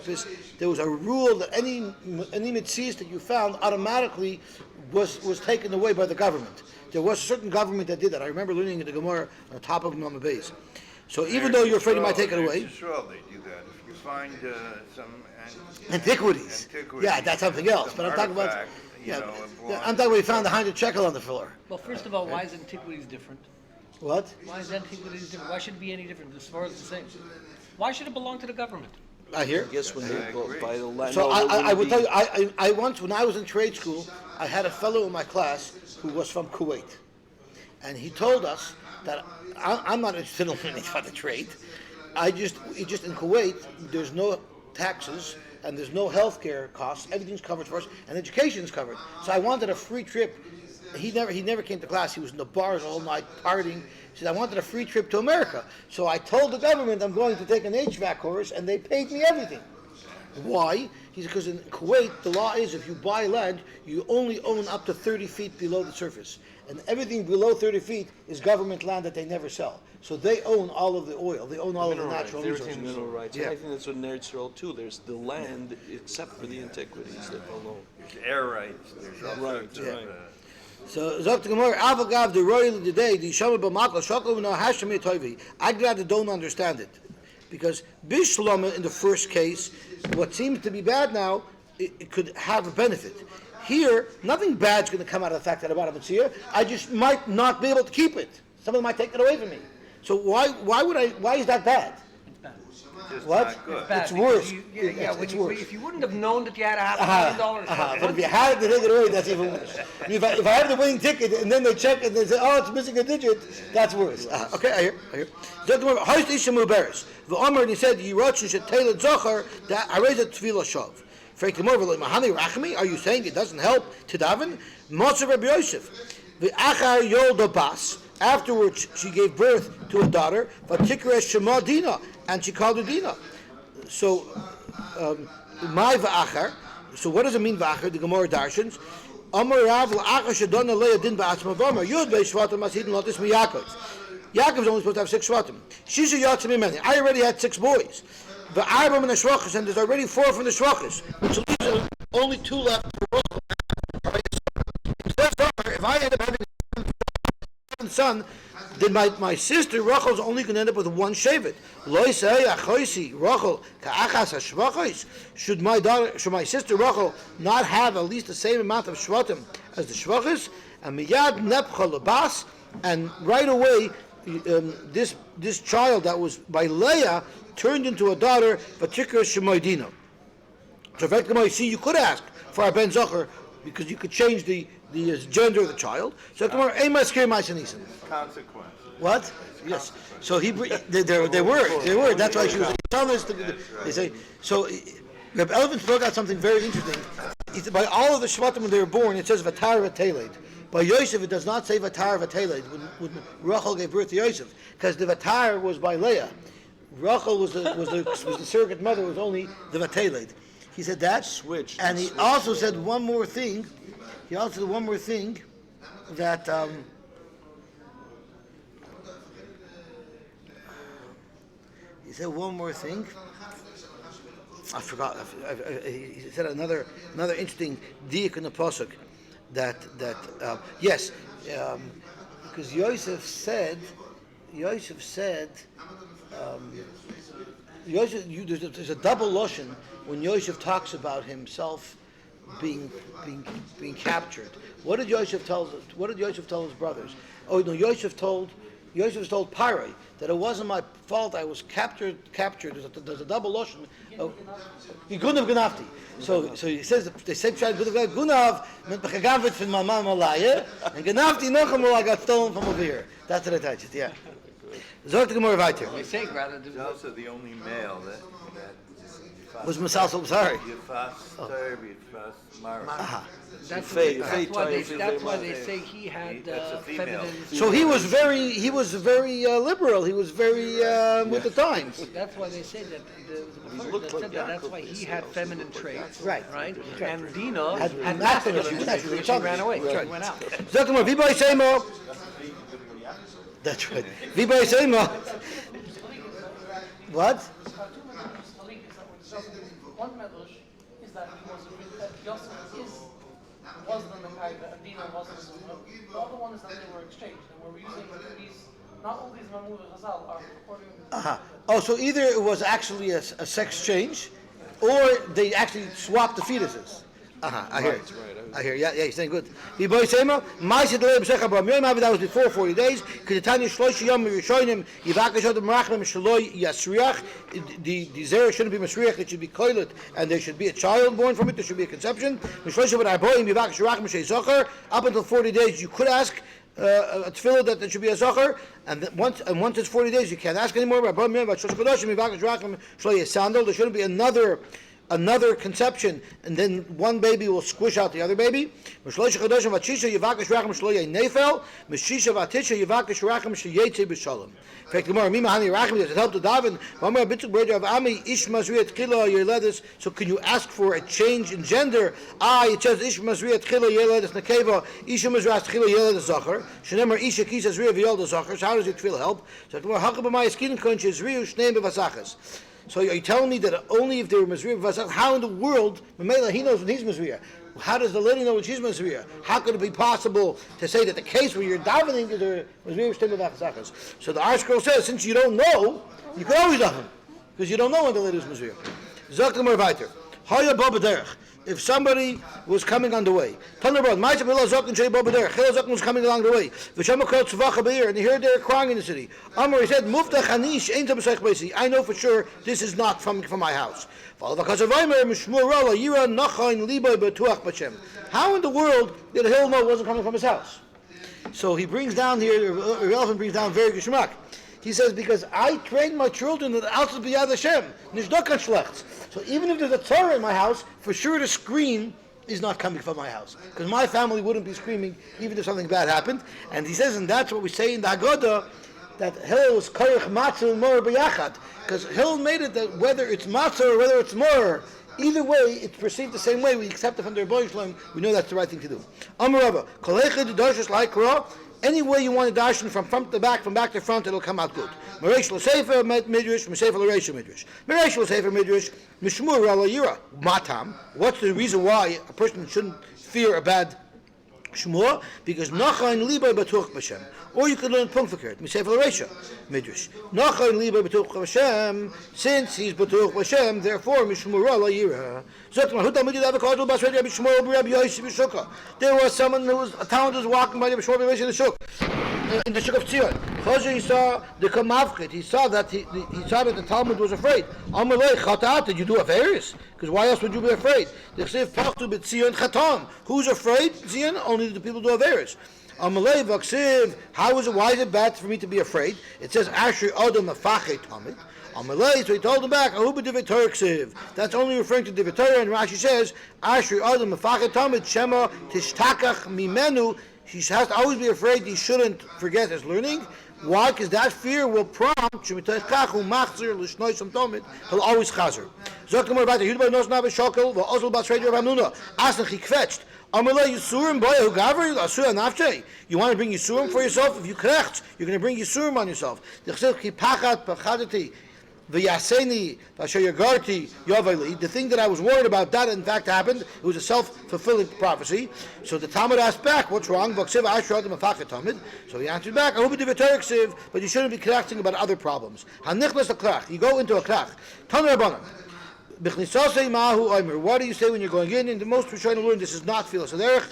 there was a rule that any mitzias that you found automatically was taken away by the government. There was a certain government that did that. I remember learning in the Gemara on the top of Mama Beis. So even though you're afraid you might take it away, Israel, they do that. If you find some antiquities, yeah, that's something else. But I'm talking about, I'm talking about we found 100 shekel on the floor. Well, first of all, why is antiquities different? What? Why is antiquities different? Why should it be any different? As far as the same. Why should it belong to the government? I hear. Yes, when they buy the land. So I will tell you, I once, when I was in trade school, I had a fellow in my class who was from Kuwait. And he told us that I'm not interested in learning about the trade. Just in Kuwait, there's no taxes and there's no health care costs. Everything's covered for us, and education is covered. So I wanted a free trip. He never came to class. He was in the bars all night partying. He said, I wanted a free trip to America. So I told the government I'm going to take an HVAC course, and they paid me everything. Why? He said, because in Kuwait, the law is if you buy land, you only own up to 30 feet below the surface. And everything below 30 feet is government land that they never sell. So they own all of the oil. They own all of the natural resources. Mineral rights. Yeah. And I think that's what in Eretz Yisrael too. There's the land, except for the antiquities that they'll own. There's air rights. There's all sorts of... So Zok the Gemara, Avagav the royal today, the Shama B'Makla Shokol no Hashem Toivi. I rather don't understand it, because Bishlama in the first case, what seems to be bad now, it could have a benefit. Here, nothing bad's going to come out of the fact that I bought a mitzvah. I just might not be able to keep it. Someone might take it away from me. So why is that bad? It's bad. Just What? not good. Bad It's because worse. It's worse. If you wouldn't have known that you had $500,000, But if you had to take it away, that's even worse. I mean, if I have the winning ticket and then they check and they say, oh, it's missing a digit, that's worse. Okay, I hear. Hoist Isha Muberis. The Omer, and he said, Yirotchen should tail it Zohar, that I raise it Tefillah Shov. Frank the Morva, Mahani Rachmi, are you saying it doesn't help to daven? Motzer Rabbi Yosef. The Achar Yoldo Bas. Afterwards, she gave birth to a daughter, Vatikra Shema Dina, and she called her Dina. So, my va'achar. So, what does it mean va'achar? The Gemara darshans. Amar Rav la'achar shadona leya din ba'atzma v'amar Yud be'shvatim masidin lotis mi Yaakov. Yaakov's only supposed to have 6 shvatim. Shisha yatzim imeni. I already had 6 boys. Va'arba min hashvachas, and there's already 4 from the shvachas, which leaves only 2 left for Rachel. If I end up having a son, then my sister Rachel's only going to end up with 1 shevet. Lo say achoisi Rachel ka'achas hashvachos. Should my sister Rachel not have at least the same amount of shvatim as the shvachos? And miyad nepcha lebas, and right away this child that was by Leah turned into a daughter, Vatikra Shemoidina. So in fact, you could ask for a ben zocher because you could change the gender of the child. So consequence. What? Yes. So they were. That's why she was telling us. They say so. Reb Elvin spoke out something very interesting. He said, by all of the shvatim when they were born, it says Vatar Vateled. By Yosef, it does not say Vatar Vateled when Rachel gave birth to Yosef, because the Vatar was by Leah. Rachel was the surrogate mother. Was only the Vateled. He said that. Switch. And he also said one more thing. He also said one more thing that. He said one more thing. I forgot. He said another interesting diak in the pasuk that yes, because Yosef said there's a double lashon when Yosef talks about himself being captured. What did Yosef tell his brothers? Oh no, Yosef told Parai that it wasn't my fault. I was captured. There's a double lotion. Gunav Ganafti. So he says they said Gunav meant Mcgillvray from my mom Malaya, and Ganafti Nocham I got stolen from over here. That's what I touched it. Yeah. Zog the Gemara weiter. He's also the only male that was Masal. So sorry. That's why they say he had feminine. So he was very liberal. He was very with the times. That's why they say that. That's why he had feminine traits. Right. And Dina had masculine traits. She ran away. She went out. That's right. Vibai Seima. What? One medrash is that Yosef wasn't in the Agudah, and Dina wasn't in the The other one is that they were exchanged, and we're using these. Not all these Mamud Chazal are according to. Oh, so either it was actually a sex change, or they actually swapped the fetuses. I hear. I hear. Yeah, he's saying good. That was before 40 days. The zera shouldn't be masriach. It should be koilet, and there should be a child born from it. There should be a conception. Up until 40 days, you could ask a tefillah that there should be a zocher, and once it's 40 days, you can't ask anymore. There shouldn't be another conception, and then one baby will squish out the other baby. Does it help to daven? So can you ask for a change in gender? It says Ish Masriat Chila Yeledes Nekeva, Isha Masriat Chila Yeledes Zachar. Shenemar Isha Kisas Ria V'Yolda Zachar. So how does it feel help? So are you telling me that only if they were Masriya V'Vasach, how in the world, Mamela, he knows when he's Masriya? How does the lady know when she's Masriya? How could it be possible to say that the case where you're davening is Masriya V'Vasach? So the article says, since you don't know, you can always daven, because you don't know when the lady is Masriya. Zok the Morvaiter. Haya Baba Derech. if somebody was coming on the way. Hillel Zokin was coming along the way. And he heard they were crying in the city. Amar, he said, I know for sure this is not from my house. How in the world did Hillel know it wasn't coming from his house? So he brings down here, the elephant brings down very geschmack. He says, because I trained my children that Altus b'yad Hashem, nishdokan schlecht. So even if there's a Torah in my house, for sure the scream is not coming from my house. Because my family wouldn't be screaming even if something bad happened. And he says, and that's what we say in the Agudah, that Hillel was koyach matzah and mor b'yachad. Because Hillel made it that whether it's matzah or whether it's mor, either way, it's perceived the same way. We accept it from the Rebbe Shalom. We know that's the right thing to do. Amar Rava, kol echad darshus laikra. Any way you want to darshan from front to back, from back to front, it'll come out good. Mereish l'sefer midrash, m'sefer l'reisha midrash. Mereish l'sefer midrash, mishmur ala yira. Matam. What's the reason why a person shouldn't fear a bad shmur? Because nachain liba batuch b'shem. Or you could learn punkt verkeerd. M'sefer l'reisha midrash. Nachain liba batuch b'shem. Since he's batuch b'shem, therefore mishmur ala yira. There was someone who was a talent was walking by the Shmuel in the shuk, in the shuk of Tzion. He saw the kamavchit. He saw that he saw that the Talmud was afraid. Amalei chatat, did you do affairs? Because why else would you be afraid? Who's afraid? Tzion, only the people do affairs. Amalei vaksiv. How is it? Why is it bad for me to be afraid? It says Asher Adam Afachet Tamid. Amalei, so he told him back, that's only referring to Divrei Torah, and Rashi says, Asher Adam Mefachet Tamid Shema Tishtakach Mimenu. He has to always be afraid he shouldn't forget his learning. Why? Because that fear will prompt, he'll always chazer. Zok more about the Yudba Nos Nabe Shokel, the Osel Bas Radio Ramnuna. Asach he kvetched. Amalei Yisurim boy who gaver Asura Nafche. You want to bring Yisurim for yourself? If you krecht, you're going to bring Yisurim on yourself. The thing that I was worried about, that in fact happened. It was a self-fulfilling prophecy. So the Talmud asked back, what's wrong? So he answered back, but you shouldn't be correcting about other problems. You go into a krach. What do you say when you're going in? In the most we're trying to learn, this is not filas aderech.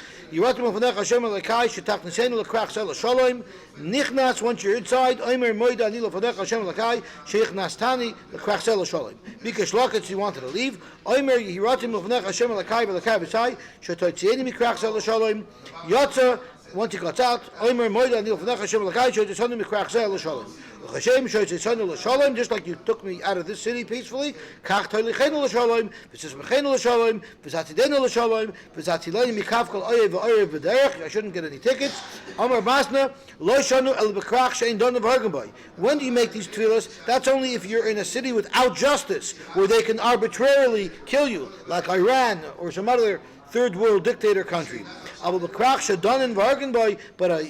Nichnas, once you're inside, because Shloketz, you wanted to leave. Once he got out, just like you took me out of this city peacefully, I shouldn't get any tickets. When do you make these tefillas? That's only if you're in a city without justice, where they can arbitrarily kill you, like Iran or some other third world dictator country. But a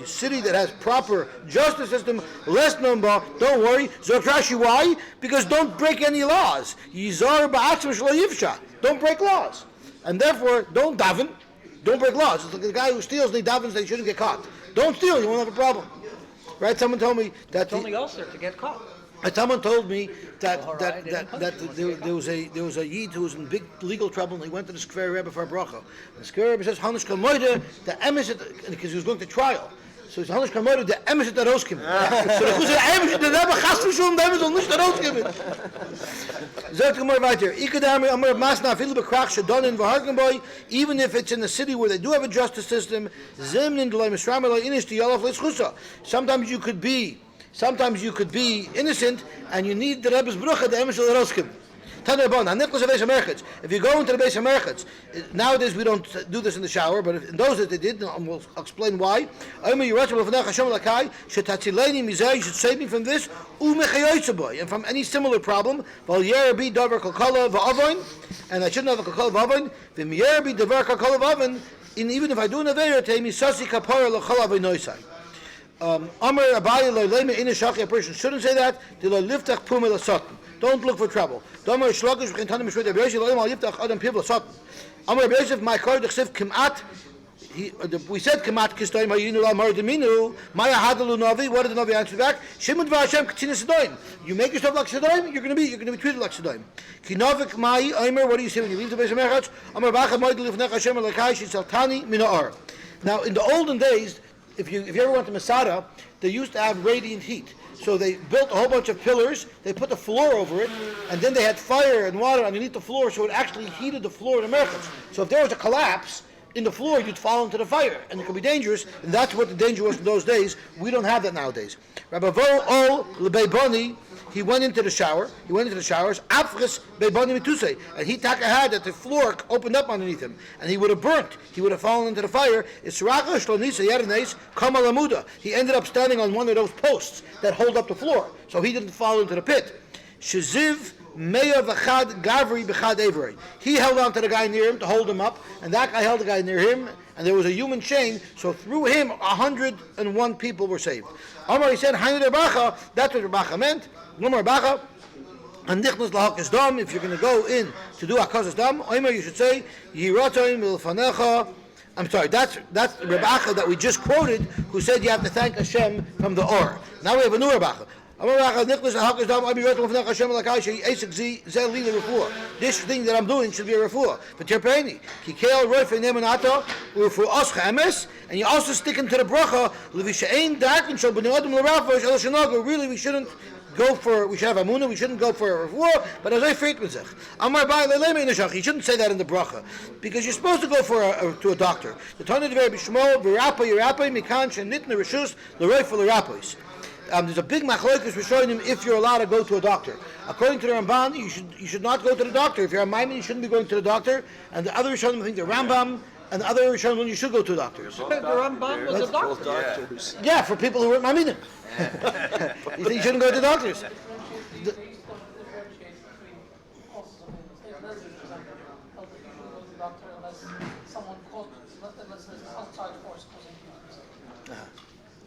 city that has proper justice system, less number, don't worry. Zotrashi, why? Because don't break any laws. Don't break laws. And therefore, don't daven. Don't break laws. It's like the guy who steals, they davens, they shouldn't get caught. Don't steal, you won't have a problem. Right? Someone told me that it's only also to get caught. Someone told me that there was a yid who was in big legal trouble, and he went to the Square Rebbe for a bracha. The Square Rebbe says, "Hanish Kalmoide," the emes, because he was going to trial. So it's Hanish Kalmoide, the emes that Roskim. So the Chuzay emes the Rebbe Chasvu Shum, the emes on nicht der Roskim. Zegt gemor weiter. Ikadami Amar Masna Filu Bekrach Shadon in Vahargenboy. Even if it's in a city where they do have a justice system, Zimnin Delay Misram Elay Inish Tiyalaf Leischusa. Sometimes you could be innocent, and you need the Rebbe's brucha, the emes of the Roskim. If you go into the Beis HaMerchatz, nowadays we don't do this in the shower, but in those that they did, and we'll explain why. You should save me from this, and from any similar problem. And I shouldn't have a kakol v'avon. And even if I do an aveira, teimi sasi kapara l'chol avinoisai. Amar Abaye lo'leime ina shachi, a person shouldn't say that. Don't look for trouble. Amar Shlokish v'chintanim mishvei Rabbi Yossi lo'leime al yiftach adam piv l'satan. Amar Rabbi Yossi, my card d'chsev kimat. we said Kamat Kistoim Hayinu Al Mardiminu Maya Hadalu Navi. What did the Navi answer back? Shimon Vashem Katina Sedoim. You make yourself like Sedoim, you're going to be treated like Sedoim. Kinovik Mai Aimer. What do you say when you leave the Beis Hamikdash? Amar Bacha Moed Lifnech Hashem Elakai Shisaltani Minaor. Now in the olden days, if you ever went to Masada, they used to have radiant heat. So they built a whole bunch of pillars, they put the floor over it, and then they had fire and water underneath the floor, so it actually heated the floor in the merchants. So if there was a collapse in the floor, you'd fall into the fire, and it could be dangerous, and that's what the danger was in those days. We don't have that nowadays. Rabbi Vo Ol Lebeiboni, he went into the showers, Afris Beiboni Mituse, and he had that the floor opened up underneath him, and he would have burnt, he would have fallen into the fire. He ended up standing on one of those posts that hold up the floor, so he didn't fall into the pit. Shaziv Meya V'chad Gavri B'chad Avery. He held on to the guy near him to hold him up, and that guy held the guy near him, and there was a human chain, so through him 101 people were saved. Omar, he said, Hainu Bacha, that's what Bacha meant. Nomar Bacha, and Nichnas Lahakis Dam, if you're going to go in to do Hakazas Dam, Omer, you should say, Yiratoim Milfanecha. I'm sorry, that's Rabacha that we just quoted, who said you have to thank Hashem from the Or. Now we have a new Rabacha. This thing that I'm doing should be a refuah. But you're paying. And you also stick into the bracha. Really, we shouldn't go for, we should have amunah, we shouldn't go for a refuah, but as I freak with you shouldn't say that in the bracha, because you're supposed to go to a doctor. The Tanya Dver Bishmo, Virapa, Mikan, Shenitna, Rishus, Leroy for Lerapos. There's a big machlokes we're showing him if you're allowed to go to a doctor. According to the Ramban, you should not go to the doctor. If you're a Maimon, you shouldn't be going to the doctor. And the other Rishonim think the Rambam and the other Rishonim you should go to a doctor. The Rambam was a doctor. Yeah, for people who weren't Maiminim. You think you shouldn't go to doctors?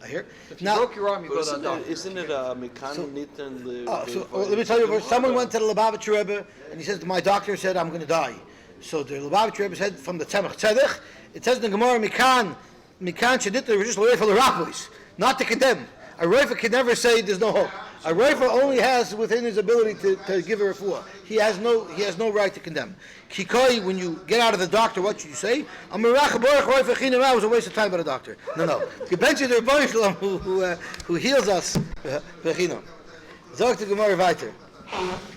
I hear. If you broke your arm, you go to a Isn't doctor. Isn't it Mikan Nitan? Let me tell you, someone went to the Lubavitcher Rebbe and he says, my doctor said I'm going to die. So the Lubavitcher Rebbe said from the Tzemach Tzedek, it says in the Gemara, Mikan Shedit, just L'Reif L'Rapois, not to condemn. A Reifa can never say there's no hope. A Reifa only has within his ability to give a refuah. He has no right to condemn. Kikoi, when you get out of the doctor, what should you say? It was a waste of time by the doctor. No. You mentioned the Rebbeinu Shalom who heals us. Zog to Gemara weiter.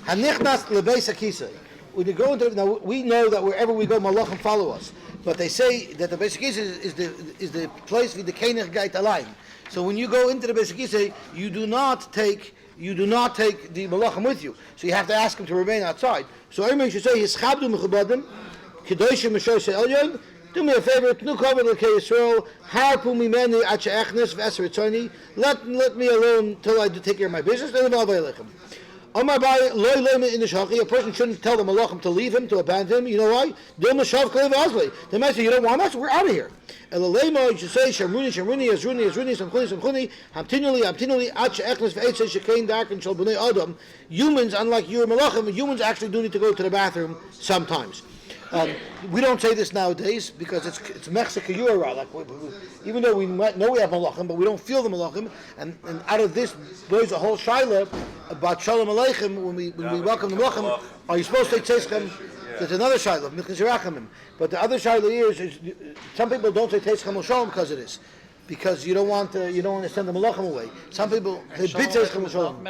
Hanichnas lebeis hakisei. When you go into, now we know that wherever we go, Malachim follow us. But they say that the Beis Hakisei is the place with the Keinach Gait Alayim. So when you go into the Beis Hakisei, you do not take the Malachim with you. So you have to ask him to remain outside. So everybody should say, Yischabdu mechubadim, kedoshim meshosei elyon. Do me a favor, tnu kovid l'kei Yisrael, harpu mimeni at she'echnes v'eser etzoni. Let me alone till I do take care of my business. And a person shouldn't tell the malachim to leave him, to abandon him. You know why? They might say, you don't want us? We're out of here. You should say, Shamruni, Samchuni, Hamtinuli, Adam. Humans, unlike you or malachim, humans actually do need to go to the bathroom sometimes. We don't say this nowadays because it's Mexico Yura. Like even though we might know we have malachim, but we don't feel the malachim, and out of this there's a whole shaila about shalom aleichem when we welcome the malachim. Are you supposed to say teischem? There's another shaila, but the other shaila is some people don't say teischem shalom because of this. Because you don't want to send the malachim away. Some people they bid teischem shalom.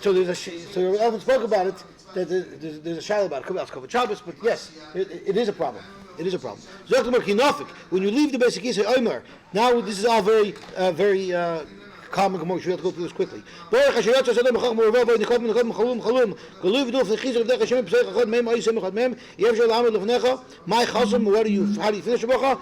So the Elvin spoke about it. There's a shaila about it. It's called Shabbos, but yes, it is a problem. It is a problem. When you leave the Beis Hakisei Omer, now this is all very common. We have to go through this quickly. How do you finish the bracha?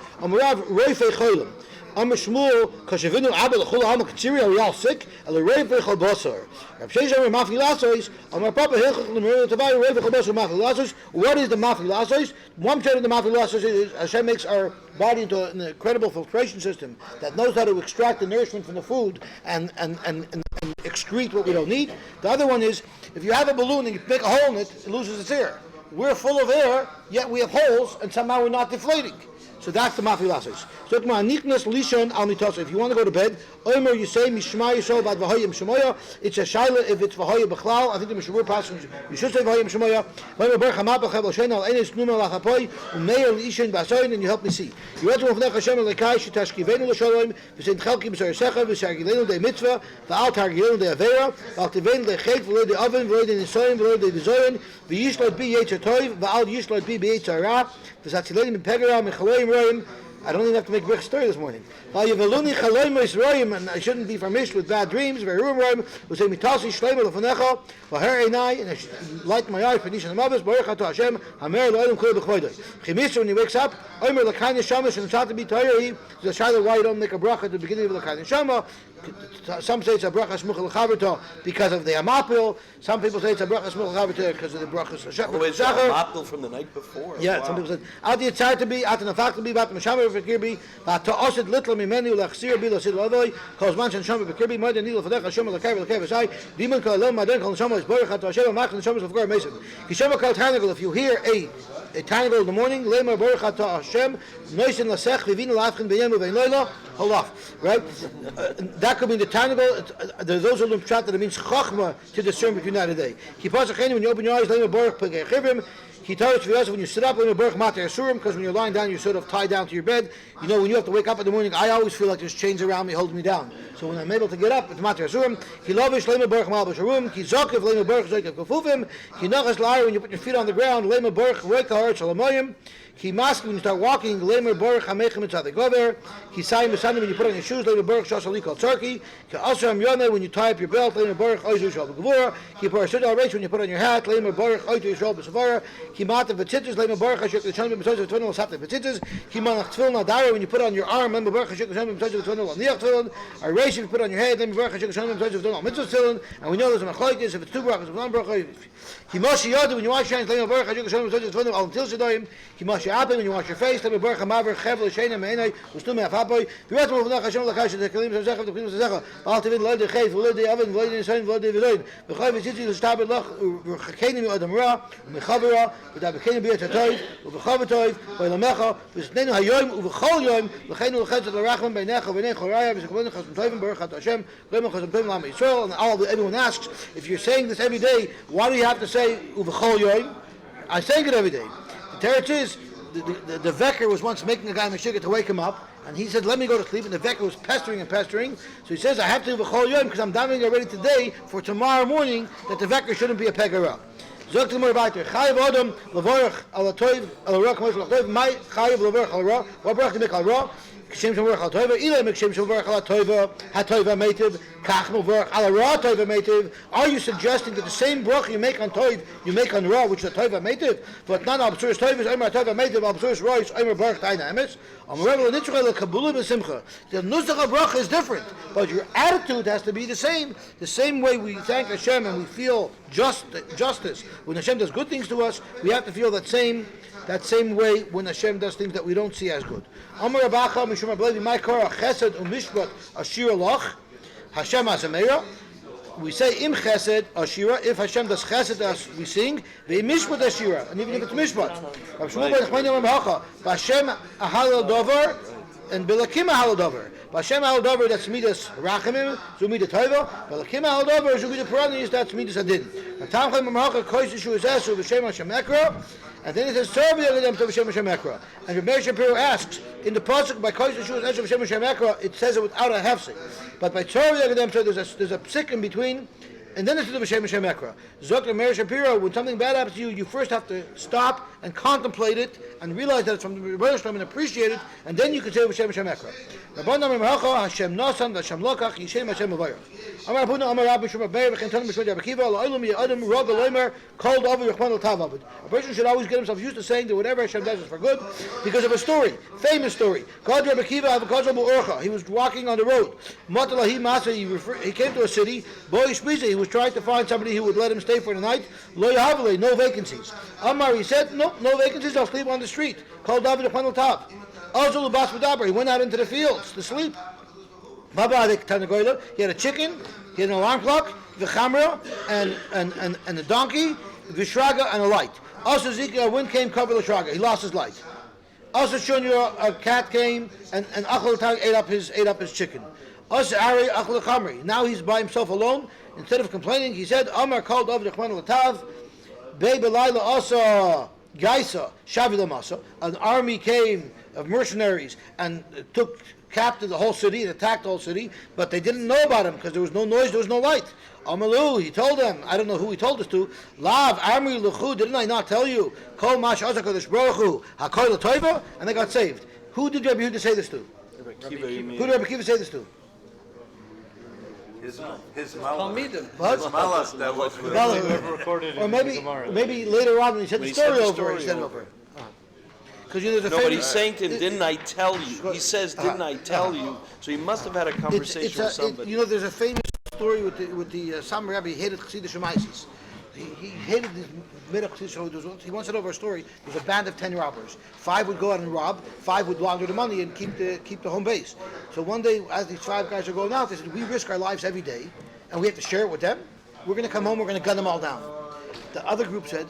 Amar Shmuel, Kashevinu Abel Chol Ha'am Katsiri, are we all sick? El Reiv V'Chol Basar. Rab Shesha Amar Mafli Lasos, Amar Papa Hilchach L'Meril Tavai Reiv V'Chol Basar Mafli Lasos. What is the Mafli Lasos? One part of the Mafli Lasos is Hashem makes our body into an incredible filtration system that knows how to extract the nourishment from the food and excrete what we don't need. The other one is if you have a balloon and you make a hole in it, it loses its air. We're full of air, yet we have holes, and somehow we're not deflating. So that's the Mafi Lasos. So if you want to go to bed, Omer, you say Mishma Yisrael Bad V'Hoyim Shemoya. It's a shaila if it's V'Hoyim B'Chlal. I think the Mishmur passage you should say V'Hoyim Shemoya. Omer Ber Chamad B'Chav L'Shein Al Enes Numa L'Achapoi Umeir L'Ishin B'Asoyin, and you help me see. You read to Mufnech Hashem L'Kai Shetashkivenu L'Shalom V'Sein Chelki B'Sar Yisecha V'Shargilenu De Mitzvah V'Al Targilenu De Avera V'Al De Chet V'Lo De Oven V'Lo De Nisoyin V'Lo De V'Zoyin V'Yishlot Bi Yetzer Tov V'Al Yishlot Bi B'Yetzer Ra V'Zatzilenim B'Pegara Mechaloyim Royim. I don't even have to make Brachos story this morning. And I shouldn't be famished with bad dreams. And I should light my eyes. When he wakes up, there's a shaila why you don't make a bracha at the beginning of the L'Kain Neshama. Some say it's a bracha smuchel chaburah because of the amapil. Some people say it's a bracha smuchel chaburah because of the brachas shachar. Oh, it's a amapil from the night before. Yeah, wow. Some people say at the tzar to be, at the nafak to be, at the mashamer v'kirbi, at the osid little mimenu lachsir bi lasid lavoi, kol zman shen shomer v'kirbi, moed nil v'dech hashem l'kay v'lkay v'sai, dimon kol alom maden kol shomer is borich at Hashem mach and shomer is l'vgar mesim. Kishomer kol tarnagel, if you hear a tarnagel in the morning, lema borich at Hashem, noisin lasech v'vin l'afchen b'yem v'vein loyla, halaf. Right? That could mean the tarnagel. There's those who learn pshat that it means chachma to discern between night and day. When you open your eyes, lema borich p'gei chivrim. When you sit up, because when you're lying down, you're sort of tied down to your bed. You know, when you have to wake up in the morning, I always feel like there's chains around me holding me down. So when I'm able to get up, it's matir asurim. When you put your feet on the ground, when you start walking, when you put on your shoes, when you tie up your belt, when you put on your hat, when you put on your arm, when you put on your head, and we know there's a machlokes if it's two brachos, one bracha. When you wash your hands, when you wash your face, when you wash and everyone asks, if you're saying this every day, why do you have to say uvechol yom? I'm saying it every day. The teretz is the vecker was once making a guy Meshiga to wake him up, and he said, "Let me go to sleep." And the vecker was pestering and pestering. So he says, "I have to uvechol yom because I'm davening already today for tomorrow morning that the vecker shouldn't be a pegara." Zogt the more weiter. Chayav Adam levorach al toiv al roch moshe lachtoiv. My chayav levorach al roch. What brach to make al roch? Kishem shem levorach al toiva. Ilay make shem shem levorach al toiva. Ha toiva meitiv. Kach levorach al ra toiva meitiv. Are you suggesting that the same brach you make on toiv you make on ra, which is a toiva meitiv? But none of absurd toiv is omer toiva meitiv. Absurd ra is omer brach taina emes. The nusach of bracha is different, but your attitude has to be the same. The same way we thank Hashem and we feel justice when Hashem does good things to us, we have to feel that same way when Hashem does things that we don't see as good. Amar Abacha Mishum Ablevi My Korah Chesed Umishpat Ashir Loch Hashem Azameira. We say im chesed ashira. If Hashem does chesed us, we sing ve'im mishpat ashira, and even if it's mishpat. Rav Shmuel ben Nachmani Amar B'Hacha B'Hashem ahal dover and b'lakim ahal dover. B'Hashem ahal dover that's midas rachamim, so midas tova. B'lakim ahal dover so midas paranis that's midas adin. Atam Chaim Amar B'Hacha kois yishu ezesu v'shem Hashem ekra. And then it says, "Serve the Agudah to V'Shem Hashem Ekra." And Rabbi Shapiro asks, in the pasuk by Kois Yeshua Esher V'Shem Hashem Ekra, it says it without a hefsek. But by Serve the Agudah, there's a psik in between, and then it's the V'Shem Hashem Ekra. Zok Rabbi Shapiro, when something bad happens to you, you first have to stop and contemplate it and realize that it's from the Rebbe Shalom and appreciate it, and then you can say V'Shem Hashem Ekra. Rabban Amar Mehacha Hashem Nasan Hashem Lokach Yishem Hashem Avayah. Amar Abuna Amar Rabbi Shmuel Meir V'Chentan B'Shmud Yabakiva La'olam Ya'adam Rog Alomer Called Over Yachman L'Tav Avod. A person should always get himself used to saying that whatever Hashem does is for good, because of a story, famous story. God Rabbi Kiva Avakazal Bu'orcha. He was walking on the road. Matalahi Masa. He came to a city. Boy Shmiza. He was trying to find somebody who would let him stay for the night. Lo Yahavle. No vacancies. Amar. He said, no vacancies. I'll sleep on the street. Called David Yachman L'Tav. Azul Bas B'Daber. He went out into the fields to sleep. Baba He had a chicken. He had an alarm clock, the chamra, and a donkey, the shraga, and a light. Also, Zika, a wind came, covered the shraga. He lost his light. Also, Shunya, a cat came and Achal ate up his chicken. Also, Ari Achal Chamri. Now he's by himself alone. Instead of complaining, he said, Amar called over the Chman Latav, Be Belayla Asa Gaisa Shavila Masa. An army came of mercenaries and took captive the whole city and attacked the whole city, but they didn't know about him because there was no noise, there was no light. Amalu, he told them, I don't know who he told this to, Lav, Amri, Luchu, didn't I not tell you? Kol Mash Azakadosh Baruch Hu, HaKoy L'Toiva, and they got saved. Who did Rabbi Yehuda say this to? Who did Rabbi Kiva say this to? His malach. What? His malach that was with Or maybe later on when he said the story over, he said it over. Because there's a No, famous, but he's saying to him, didn't I tell you? He says, didn't I tell you? So he must have had a conversation with somebody. there's a famous story with the Sam Rabbi. He hated Chassidish Shemaisis. He hated this made up Chassidish. He once said over a story. There was a band of 10 robbers. 5 would go out and rob. 5 would launder the money and keep the home base. So one day, as these 5 guys are going out, they said, "We risk our lives every day, and we have to share it with them. We're going to come home. We're going to gun them all down." The other group said,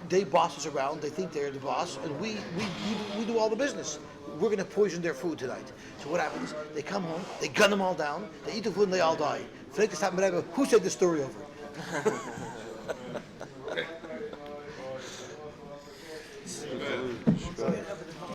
"They boss us around. They think they're the boss, and we do all the business. We're going to poison their food tonight." So what happens? They come home, they gun them all down, they eat the food, and they all die. Who said the story over?